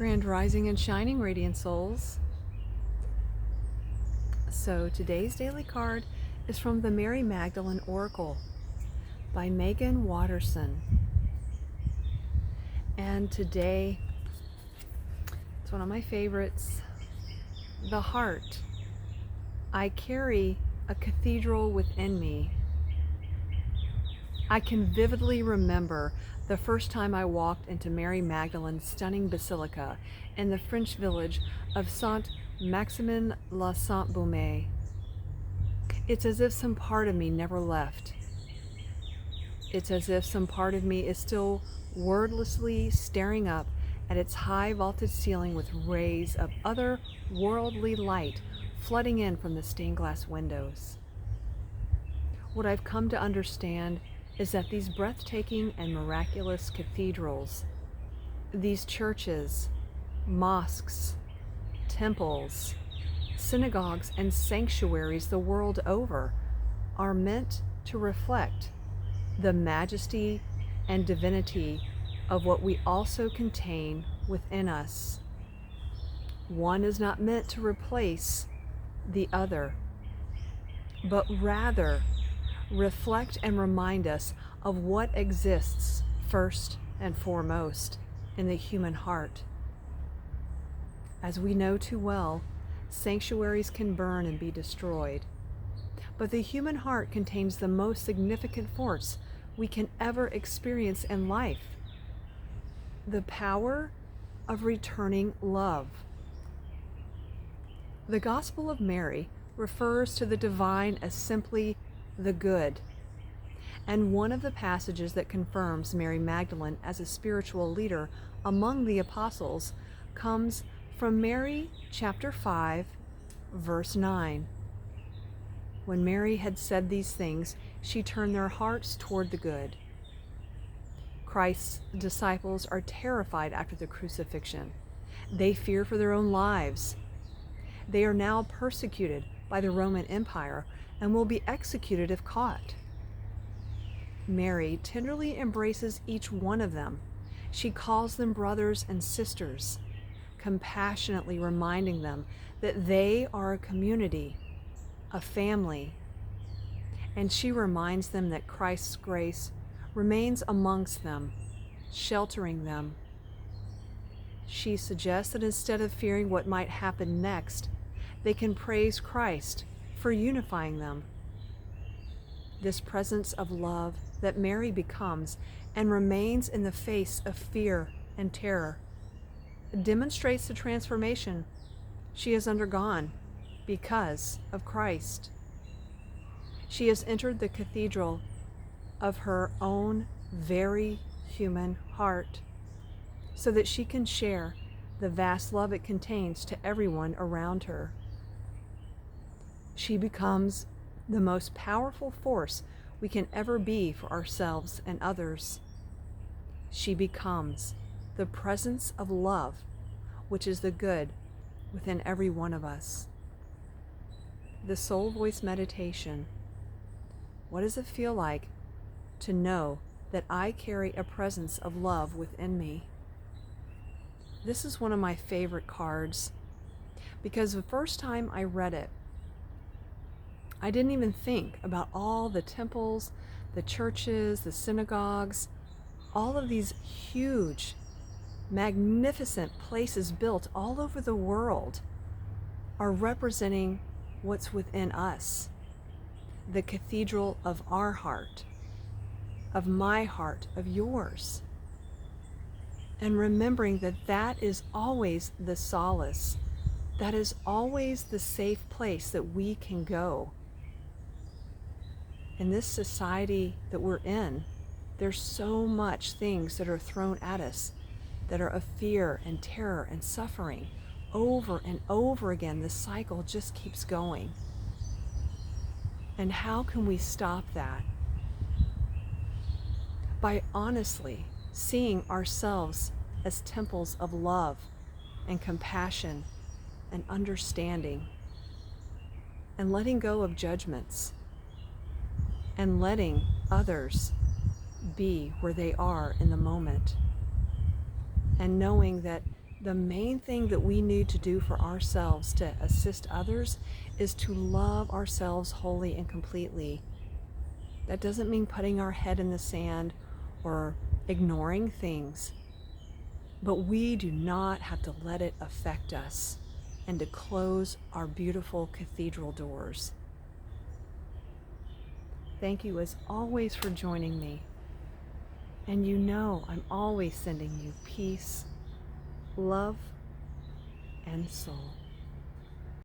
Grand Rising and Shining Radiant Souls. So today's daily card is from the Mary Magdalene Oracle by Megan Watterson. And today, it's one of my favorites, the heart. I carry a cathedral within me. I can vividly remember the first time I walked into Mary Magdalene's stunning basilica in the French village of Saint-Maximin-la-Sainte-Baume. It's as if some part of me never left. It's as if some part of me is still wordlessly staring up at its high vaulted ceiling with rays of otherworldly light flooding in from the stained glass windows. What I've come to understand is that these breathtaking and miraculous cathedrals, these churches, mosques, temples, synagogues, and sanctuaries the world over are meant to reflect the majesty and divinity of what we also contain within us. One is not meant to replace the other, but rather reflect and remind us of what exists first and foremost in the human heart. As we know too well, sanctuaries can burn and be destroyed, but the human heart contains the most significant force we can ever experience in life: the power of returning love. The Gospel of Mary refers to the divine as simply the good, and one of the passages that confirms Mary Magdalene as a spiritual leader among the apostles comes from Mary chapter 5, verse 9. When Mary had said these things, she turned their hearts toward the good. Christ's disciples are terrified after the crucifixion. They fear for their own lives. They are now persecuted by the Roman Empire and will be executed if caught. Mary tenderly embraces each one of them. She calls them brothers and sisters, compassionately reminding them that they are a community, a family. And she reminds them that Christ's grace remains amongst them, sheltering them. She suggests that instead of fearing what might happen next, they can praise Christ for unifying them. This presence of love that Mary becomes and remains in the face of fear and terror demonstrates the transformation she has undergone because of Christ. She has entered the cathedral of her own very human heart so that she can share the vast love it contains to everyone around her. She becomes the most powerful force we can ever be for ourselves and others. She becomes the presence of love, which is the good within every one of us. The Soul Voice Meditation. What does it feel like to know that I carry a presence of love within me? This is one of my favorite cards because the first time I read it, I didn't even think about all the temples, the churches, the synagogues, all of these huge, magnificent places built all over the world are representing what's within us, the cathedral of our heart, of my heart, of yours. And remembering that that is always the solace, that is always the safe place that we can go. In this society that we're in, there's so much things that are thrown at us that are of fear and terror and suffering. Over and over again, the cycle just keeps going. And how can we stop that? By honestly seeing ourselves as temples of love and compassion and understanding, and letting go of judgments, and letting others be where they are in the moment, and knowing that The main thing that we need to do for ourselves to assist others is to love ourselves wholly and completely. That doesn't mean putting our head in the sand or ignoring things, but we do not have to let it affect us and to close our beautiful cathedral doors. Thank you as always for joining me. And you know I'm always sending you peace, love, and soul.